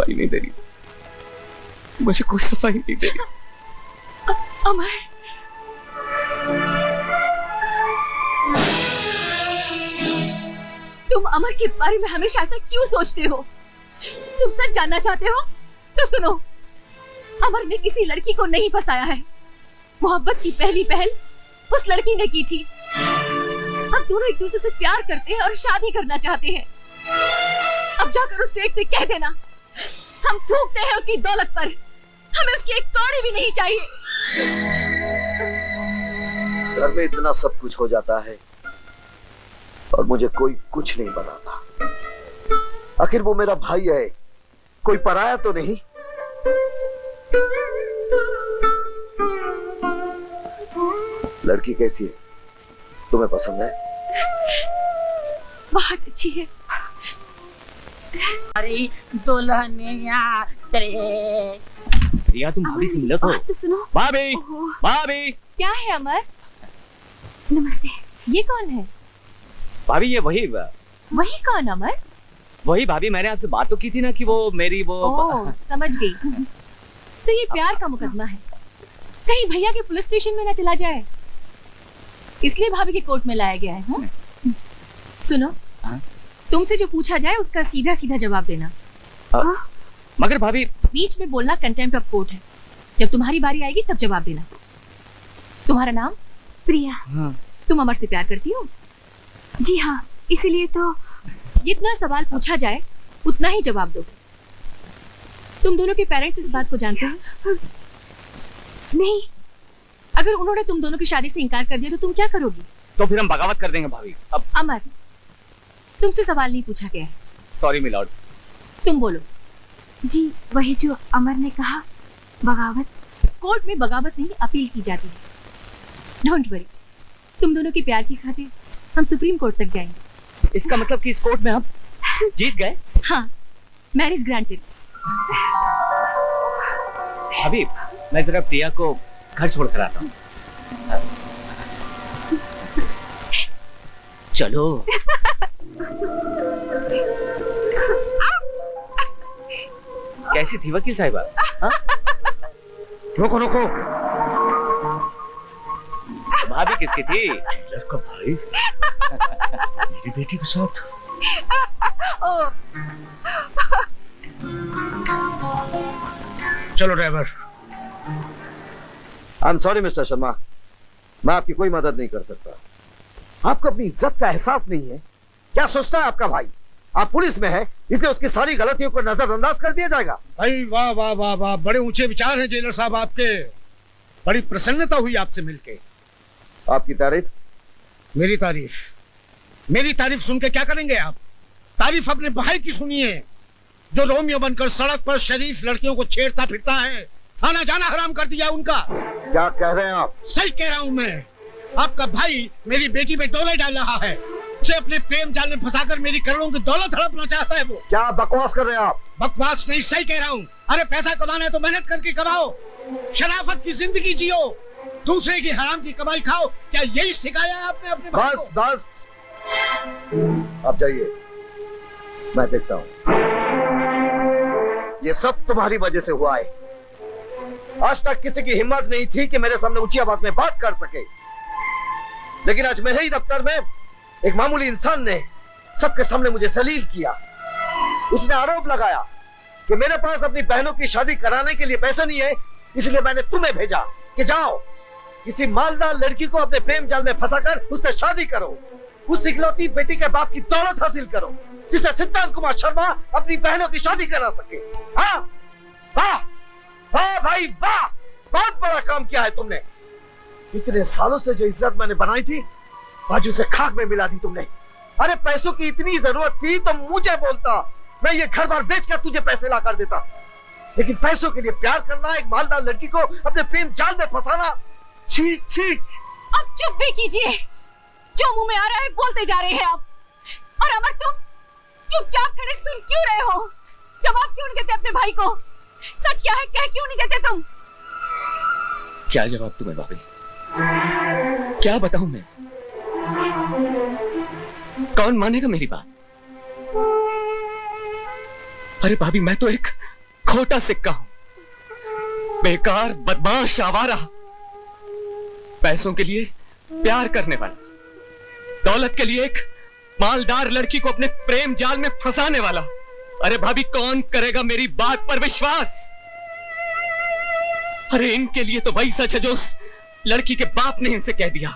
सफाई नहीं दे रही, मुझे कोई सफाई नहीं दे रही। अमर, तुम अमर के बारे में हमेशा ऐसा क्यों सोचते हो? तुम सच जानना चाहते हो तो सुनो, अमर ने किसी लड़की को नहीं फंसाया है। मोहब्बत की पहली पहल उस लड़की ने की थी। हम दोनों एक दूसरे से प्यार करते हैं और शादी करना चाहते हैं। अब जाकर उस सेठ से कह देना, हम थूकते हैं उसकी दौलत पर, हमें उसकी एक कौड़ी भी नहीं चाहिए। घर में इतना सब कुछ हो जाता है और मुझे कोई कुछ नहीं बताता। आखिर वो मेरा भाई है, कोई पराया तो नहीं। लड़की कैसी है, तुम्हें पसंद है? बहुत अच्छी है। अरे दुल्हनिया तेरे। रिया, तुम भाभी से मिलो तो। तो सुनो। भाभी, भाभी। क्या है अमर? नमस्ते। ये कौन है? भाभी ये वही कौन अमर? वही भाभी, मैंने आपसे बात तो की थी ना कि वो मेरी वो। ओह, समझ गई। तो ये प्यार का मुकदमा है, कहीं भैया के पुलिस स्टेशन में ना चला जाए, इसलिए भाभी के कोर्ट में लाया गया है। सुनो, तुमसे जो पूछा जाए उसका सीधा सीधा जवाब देना। मगर भाभी, बीच में बोलना कंटेम्प्ट ऑफ कोर्ट है। जब तुम्हारी बारी आएगी तब जवाब देना। तुम्हारा नाम? प्रिया। तुम अमर से प्यार करती हो? जी हाँ, इसीलिए तो जितना सवाल पूछा जाए उतना ही जवाब दो। तुम दोनों के पेरेंट्स इस बात को जानते हैं? नहीं। अगर उन्होंने तुम दोनों की शादी से इनकार कर दिया तो तुम क्या करोगी? तो फिर हम बगावत कर देंगे भाभी। अब अमर, तुमसे सवाल नहीं पूछा गया है। Sorry my lord. तुम बोलो। जी वही जो अमर ने कहा, बगावत। कोर्ट में बगावत नहीं, अपील की जाती है। डोंट वरी, तुम दोनों के प्यार की खातिर हम सुप्रीम कोर्ट तक जाएंगे। इसका मतलब कि इस कोर्ट में हम जीत गए? हाँ, मैरिज ग्रांटेड। भाभी, मैं जरा प्रिया को घर छोड़ कर आता हूँ। चलो। कैसी थी वकील साहिबा? रोको रोको। भाभी किसकी थी? टेलर का भाई मेरी बेटी के साथ। चलो driver. I am sorry mister Sharma, मैं आपकी कोई मदद नहीं कर सकता। आपको अपनी इज्जत का एहसास नहीं है। क्या सोचता है आपका भाई, आप पुलिस में है इसलिए उसकी सारी गलतियों को नजरअंदाज कर दिया जाएगा? भाई वाह वाह वाह वाह, बड़े ऊंचे विचार हैं जेलर साहब आपके। बड़ी प्रसन्नता हुई आपसे मिलके। आपकी तारीफ? मेरी तारीफ सुन के क्या करेंगे आप? तारीफ अपने भाई की सुनिए, जो रोमियो बनकर सड़क पर शरीफ लड़कियों को छेड़ता फिरता है। आना जाना हराम कर दिया उनका। क्या कह रहे हैं आप? सही कह रहा हूं मैं। आपका भाई मेरी बेटी पे डोले डाल रहा है, उसे अपने प्रेम जाल में फंसाकर मेरी करोड़ों की दौलत हड़पना चाहता है वो। क्या बकवास कर रहे हैं आप? बकवास नहीं, सही कह रहा हूँ। अरे पैसा कमाना है तो मेहनत करके कमाओ, शराफत की जिंदगी जियो, दूसरे की हराम की कमाई खाओ। क्या यही सिखाया है आपने अपने भाई को? बस आप जाइए, मैं देखता हूं। ये सब तुम्हारी वजह से हुआ है। आज तक किसी की हिम्मत नहीं थी कि मेरे सामने ऊंची आवाज में बात कर सके, लेकिन आज मेरे ही दफ्तर में एक मामूली इंसान ने सबके सामने मुझे जलील किया। उसने आरोप लगाया कि मेरे पास अपनी बहनों की शादी कराने के लिए पैसा नहीं है, इसलिए मैंने तुम्हें भेजा कि जाओ किसी मालदार लड़की को अपने प्रेम जाल में फंसाकर उससे शादी करो, उस इकलौती बेटी के बाप की दौलत हासिल करो, जिससे सिद्धांत कुमार शर्मा अपनी बहनों की शादी करा सके। हाँ वाह वाह भाई वाह, बहुत बड़ा काम किया है तुमने। इतने सालों से जो इज्जत मैंने बनाई थी आज उसे खाक में मिला दी तुमने। अरे पैसों की इतनी जरूरत थी तो मुझे बोलता, मैं ये घर बार बेचकर तुझे पैसे ला कर देता, लेकिन पैसों के लिए प्यार करना, एक मालदार लड़की को अपने प्रेम जाल में फंसाना, छी छी। अब चुप भी कीजिए, जो मुंह में आ रहा है बोलते जा रहे हैं आप। और अमर, तुम चुपचाप खड़े सुन क्यों रहे हो? जवाब क्यों नहीं देते अपने भाई को? सच क्या है कह क्यों नहीं देते तुम? क्या जवाब तुम्हें भाभी, क्या बताऊं मैं? कौन मानेगा मेरी बात? अरे भाभी, मैं तो एक खोटा सिक्का हूं, बेकार, बदमाश, आवारा, पैसों के लिए प्यार करने वाला, दौलत के लिए एक मालदार लड़की को अपने प्रेम जाल में फंसाने वाला। अरे भाभी, कौन करेगा मेरी बात पर विश्वास? अरे इनके लिए तो वही सच है जो उस लड़की के बाप ने इनसे कह दिया।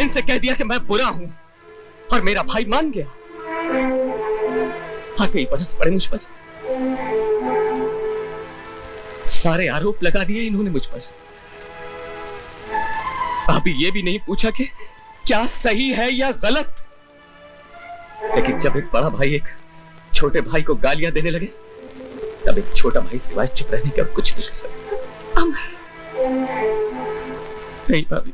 इनसे कह दिया कि मैं बुरा हूं, और मेरा भाई मान गया। आते ही बरस पड़े मुझ पर, सारे आरोप लगा दिए इन्होंने मुझ पर। अभी ये भी नहीं पूछा कि क्या सही है या गलत। लेकिन जब एक बड़ा भाई एक छोटे भाई को गालियां देने लगे, तब एक छोटा भाई सिवाय चुप रहने के और कुछ नहीं कर सकता। अमर, नहीं भाभी,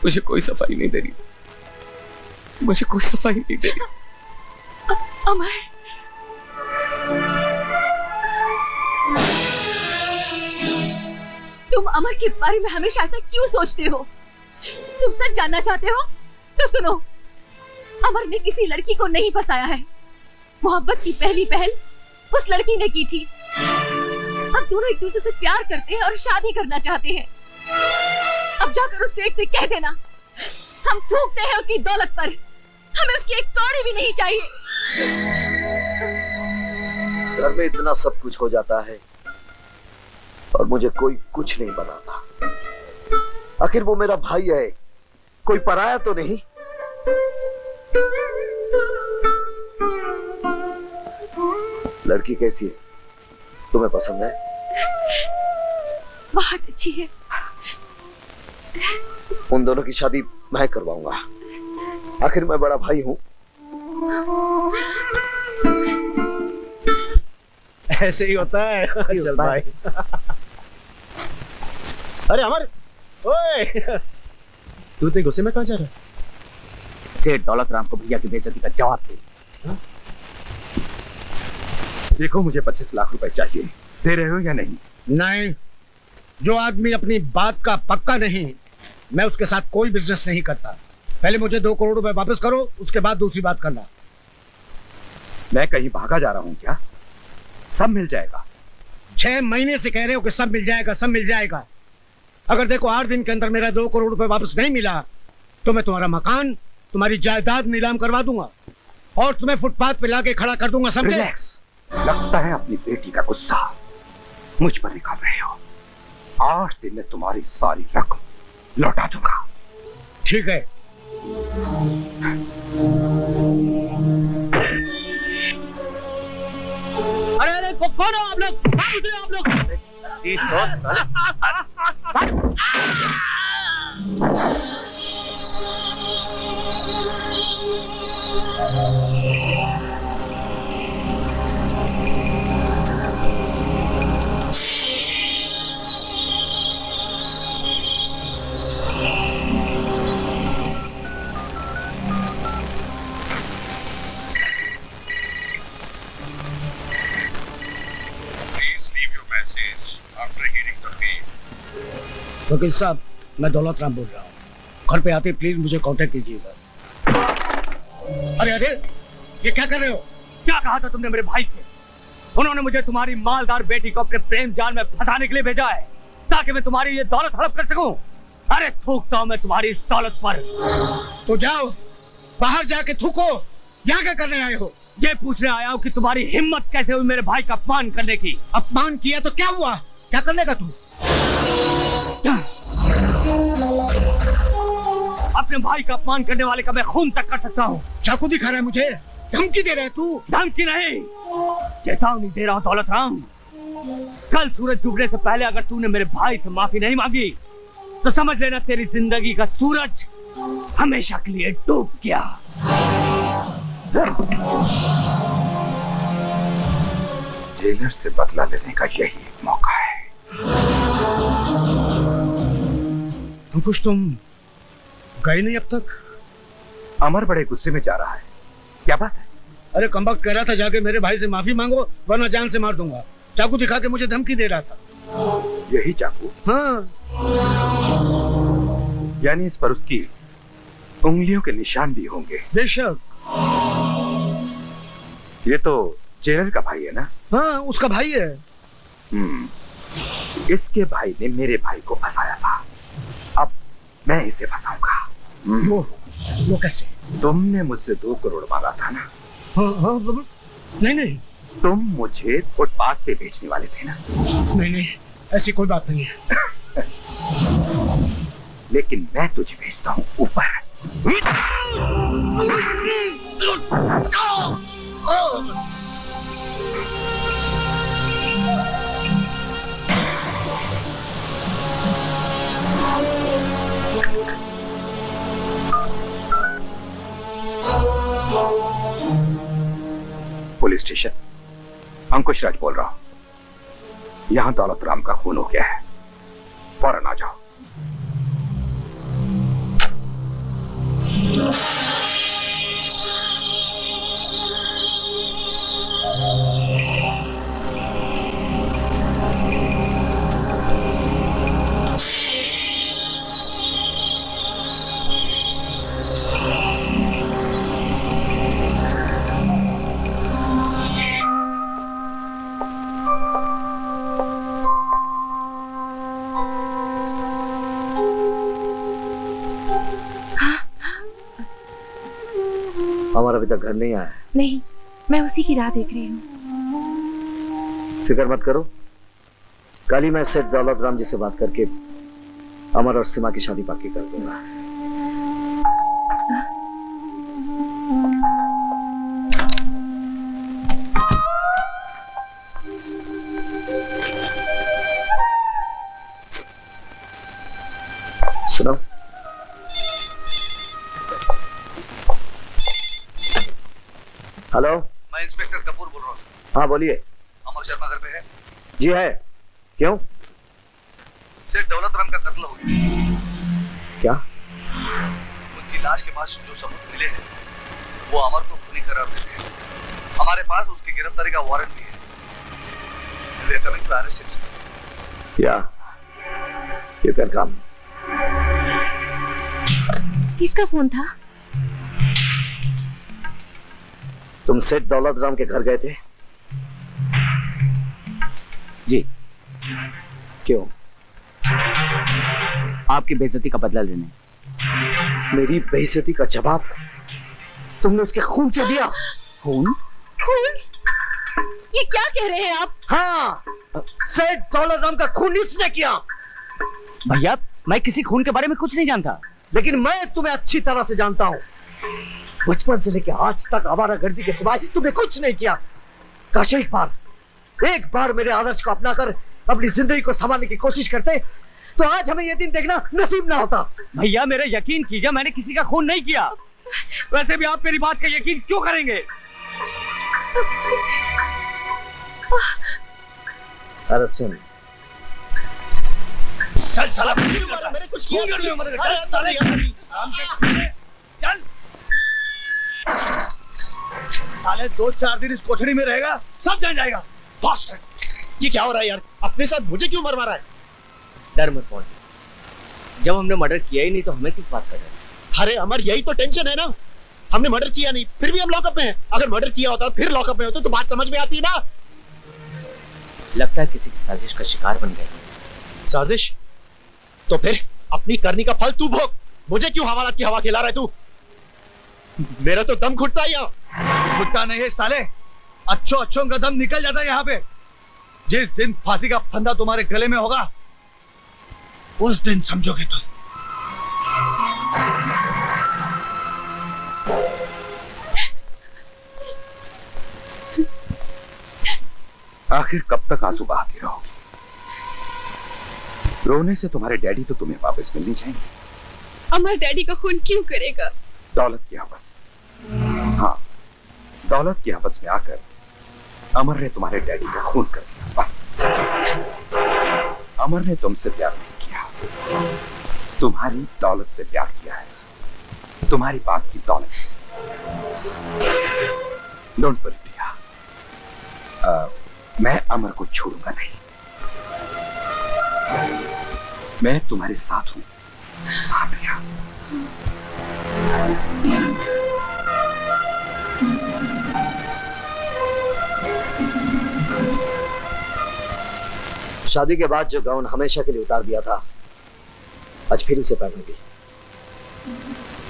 मुझे कोई सफाई नहीं दे रही, मुझे कोई सफाई नहीं दे रही। अमर, तुम अमर के बारे में हमेशा ऐसा क्यों सोचते हो? तुम सच जानना चाहते हो तो सुनो, अमर ने किसी लड़की को नहीं फंसाया है। मोहब्बत की पहली पहल उस लड़की ने की थी। हम दोनों एक दूसरे से प्यार करते हैं और शादी करना चाहते हैं। अब जाकर उस सेठ से कह देना, हम थूकते हैं उसकी दौलत पर, हमें उसकी एक कौड़ी भी नहीं चाहिए। घर में इतना सब कुछ हो जाता है और मुझे कोई कुछ नहीं बनाता। आखिर वो मेरा भाई है, कोई पराया तो नहीं। लड़की कैसी है? तुम्हें पसंद है? बहुत अच्छी है। उन दोनों की शादी मैं करवाऊंगा। आखिर मैं बड़ा भाई हूं। ऐसे ही होता है। चल भाई। अरे अमर, ओए, तू इतने गुस्से में कहां जा रहा है? सेठ दौलत राम को भैया की बेइज्जती का जवाब दे। देखो, मुझे 25 लाख रुपए चाहिए, दे रहे हो या नहीं? नहीं, जो आदमी अपनी बात का पक्का नहीं, मैं उसके साथ कोई बिजनेस नहीं करता। पहले मुझे 2 करोड़ रुपए वापस करो, उसके बाद दूसरी बात करना। मैं कहीं भागा जा रहा हूं क्या? सब मिल जाएगा। 6 महीने से कह रहे हो कि सब मिल जाएगा, सब मिल जाएगा। अगर देखो 8 दिन के अंदर मेरा 2 करोड़ रुपए वापस नहीं मिला तो मैं तुम्हारा मकान, तुम्हारी जायदाद नीलाम करवा दूंगा और तुम्हें फुटपाथ पे लाके खड़ा कर दूंगा, समझे? रिलैक्स। लगता है अपनी बेटी का गुस्सा मुझ पर निकाल रहे हो। 8 दिन में तुम्हारी सारी रकम लौटा दूंगा। ठीक है। अरे अरे, कौन हो आप लोग? आप लोग वकील साहब, मैं दौलत राम बोल रहा हूँ। घर पे आते प्लीज मुझे कांटेक्ट कीजिएगा। अरे अरे, ये क्या कर रहे हो? क्या कहा था तुमने मेरे भाई से? उन्होंने मुझे तुम्हारी मालदार बेटी को अपने प्रेम जाल में फंसाने के लिए भेजा है ताकि मैं तुम्हारी ये दौलत हड़प कर सकूं। अरे थूकता हूं मैं तुम्हारी इस दौलत पर। तो जाओ, बाहर जाके थूको। यहाँ क्या करने आए हो? ये पूछने आया हूं कि तुम्हारी हिम्मत कैसे हुई मेरे भाई का अपमान करने की। अपमान किया तो क्या हुआ? क्या कर लेगा तू? अपने भाई का अपमान करने वाले का मैं खून तक कर सकता हूँ। चाकू दिखा रहा है मुझे? धमकी दे रहा है तू? धमकी नहीं, चेतावनी दे रहा हूँ दौलत राम। कल सूरज डूबने से पहले अगर तूने मेरे भाई से माफी नहीं मांगी तो समझ लेना तेरी जिंदगी का सूरज हमेशा के लिए डूब गया। जेलर से बदला लेने का यही एक मौका है। अंकुश, तुम गए नहीं अब तक? अमर बड़े गुस्से में जा रहा है, क्या बात है? अरे कमबख्त कह रहा था जाके मेरे भाई से माफी मांगो वरना जान से मार दूंगा। चाकू दिखा के मुझे धमकी दे रहा था। यही चाकू? हाँ। यानी इस पर उसकी उंगलियों के निशान भी होंगे। बेशक। ये तो जेलर का भाई है ना? हाँ, उसका भाई है। इसके भाई ने मेरे भाई को फंसाया था, अब मैं इसे फंसाऊंगा। वो कैसे? तुमने मुझसे 2 करोड़ मांगा था ना? हाँ, नहीं, तुम मुझे फुटपाथ पे बेचने वाले थे ना? नहीं, ऐसी कोई बात नहीं है। लेकिन मैं तुझे भेजता हूँ ऊपर। पुलिस स्टेशन, अंकुश राज बोल रहा हूं। यहां दौलत राम का खून हो गया है, फौरन आ जाओ। अमर अभी तक घर नहीं आया? नहीं, मैं उसी की राह देख रही हूँ। फिक्र मत करो, कल ही मैं सेठ दौलत राम जी से बात करके अमर और सीमा की शादी पक्की कर दूंगा। सुनो, हेलो, मैं इंस्पेक्टर कपूर बोल रहा हूँ। हाँ बोलिए। अमर शर्मा घर पे है? जी है, क्यों? सेठ दौलत राम का कत्ल हो गया। क्या? उनकी लाश के पास जो सबूत मिले हैं वो अमर को खूनी करार देते हैं। हमारे पास उसकी गिरफ्तारी का वारंट भी है। We are coming to arrest him. Yeah, you can come. किसका फोन था? तुम सेठ दौलत राम के घर गए थे? जी। क्यों? आपकी बेइज्जती का बदला लेने। मेरी बेइज्जती का जवाब तुमने उसके खून से दिया? खून? खून? ये क्या कह रहे हैं आप? हाँ, सेठ दौलत राम का खून इसने किया। भैया, मैं किसी खून के बारे में कुछ नहीं जानता। लेकिन मैं तुम्हें अच्छी तरह से जानता हूँ। बचपन से लेकर आज तक आवारागर्दी के सिवाय तुमने कुछ नहीं किया। काश एक बार मेरे आदर्श को अपना कर अपनी जिंदगी को संभालने की कोशिश करते तो आज हमें यह दिन देखना नसीब ना होता। भैया, मेरा यकीन कीजिए, मैंने किसी का खून नहीं किया। वैसे भी आप मेरी बात का यकीन क्यों करेंगे? Arrest him. चल साला, मैंने कुछ किया नहीं। चल साले, 2-4 दिन इस कोठरी में रहेगा, सब जान जाएगा। फास्ट, ये क्या हो रहा है यार? अपने साथ मुझे क्यों मर मारा है? डर मत पौन, जब हमने मर्डर किया ही नहीं तो हमें किस बात का डर? अरे अमर, यही तो टेंशन है ना। हमने मर्डर किया नहीं, फिर भी हम लॉकअप में हैं। अगर मर्डर किया होता फिर लॉकअप में होते तो बात समझ में आती ना। लगता है किसी की साजिश का शिकार बन गए। साजिश? तो फिर अपनी करनी का फल तू भोग। मुझे क्यों हवालात की हवा खिला रहा है तू? मेरा तो दम घुटता है यहाँ। घुटता नहीं है साले, अच्छों का दम निकल जाता है यहाँ पे। जिस दिन फांसी का फंदा तुम्हारे गले में होगा उस दिन समझोगे तुम। आखिर कब तक आंसू बहाती रहोगी? रोने से तुम्हारे डैडी तो तुम्हें वापस मिलने जाएंगे। अमर डैडी का खून क्यों करेगा? दौलत की हवस। हाँ, दौलत की हवस में आकर अमर ने तुम्हारे डैडी का खून कर दिया। बस, अमर ने तुमसे प्यार नहीं किया, तुम्हारी दौलत से प्यार किया है, तुम्हारी बाप की दौलत से। डोंट वरी प्रिया, मैं अमर को छोड़ूंगा नहीं। मैं तुम्हारे साथ हूं। हाँ प्रिया। शादी के बाद जो गाउन हमेशा के लिए उतार दिया था, आज फिर उसे पहन ली।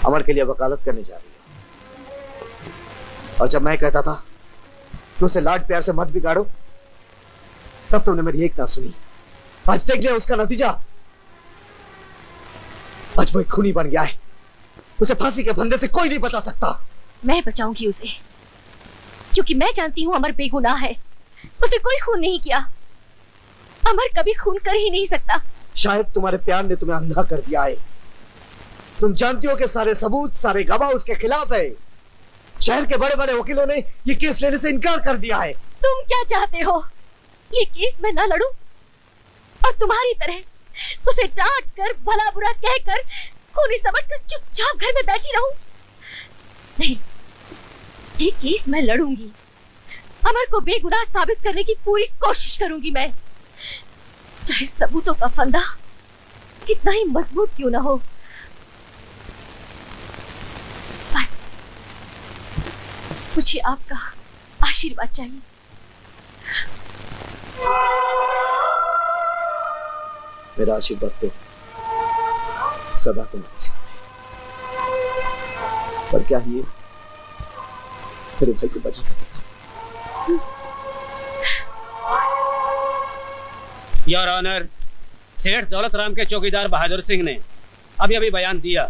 अमर के लिए वकालत करने जा रही है। और जब मैं कहता था कि उसे लाड प्यार से मत बिगाड़ो, तब तुमने मेरी एक ना सुनी। आज देख लिया उसका नतीजा। आज वो एक खूनी बन गया है। उसे फांसी के फंदे से कोई नहीं बचा सकता। मैं बचाऊंगी उसे, क्योंकि मैं जानती हूँ अमर बेगुनाह है। उसने कोई खून नहीं किया। अमर कभी खून कर ही नहीं सकता। शायद तुम्हारे प्यार ने तुम्हें अंधा कर दिया है। तुम जानती हो कि सारे सबूत, सारे गवाह उसके खिलाफ है। शहर के बड़े बड़े वकीलों ने ये केस लेने से इनकार कर दिया है। तुम क्या चाहते हो? ये केस मैं ना लड़ूं और तुम्हारी तरह उसे डांट कर, भला बुरा कहकर, खूनी समझकर चुपचाप घर में बैठी रहूं? नहीं, ये केस मैं लड़ूंगी। अमर को बेगुनाह साबित करने की पूरी कोशिश करूंगी मैं, चाहे सबूतों का फंदा कितना ही मजबूत क्यों ना हो। बस मुझे आपका आशीर्वाद चाहिए। मेरा आशीर्वाद तो सदा तुम्हारे साथ है, पर क्या ये मेरे भाई को बचा सकेगा? योर ऑनर, सेठ दौलत राम के चौकीदार बहादुर सिंह ने अभी अभी बयान दिया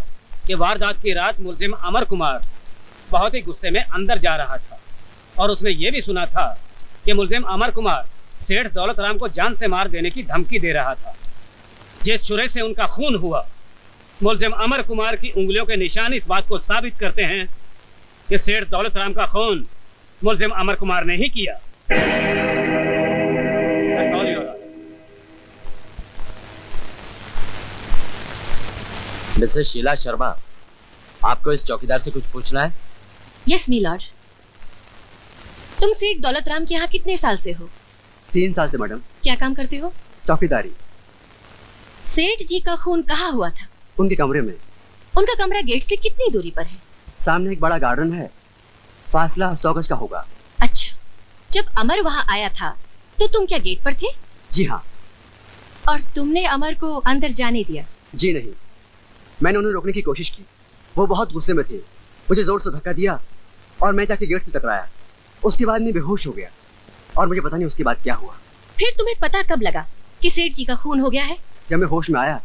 कि वारदात की रात मुलजिम अमर कुमार बहुत ही गुस्से में अंदर जा रहा था और उसने ये भी सुना था कि मुलजिम अमर कुमार सेठ दौलत राम को जान से मार देने की धमकी दे रहा था। जिस छुरे से उनका खून हुआ, मुलजिम अमर कुमार की उंगलियों के निशान इस बात को साबित करते हैं कि सेठ दौलत राम का खून मुलजिम अमर कुमार ने ही किया। मिसेस शीला शर्मा, आपको इस चौकीदार से कुछ पूछना है? यस मी लॉर्ड। तुम सेठ दौलत राम के यहाँ कितने साल से हो? 3 साल से मैडम। क्या काम करते हो? चौकीदारी। सेठ जी का खून कहाँ हुआ था? उनके कमरे में। उनका कमरा गेट से कितनी दूरी पर है? सामने एक बड़ा गार्डन है, फासला 100 गज का होगा। अच्छा, जब अमर वहाँ आया था तो तुम क्या गेट पर थे? जी हाँ। और तुमने अमर को अंदर जाने दिया? जी नहीं, मैंने उन्हें रोकने की कोशिश की। वो बहुत गुस्से में थे, मुझे जोर से धक्का दिया और मैं जाके गेट से टकराया। उसके बाद मैं बेहोश हो गया और मुझे पता नहीं उसके बाद क्या हुआ। फिर तुम्हें पता कब लगा कि सेठ जी का खून हो गया है? जब मैं होश में आया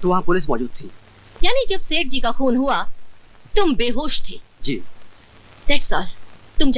तो वहाँ पुलिस मौजूद थी। यानी जब सेठ जी का खून हुआ तुम बेहोश थे? जी। That's all.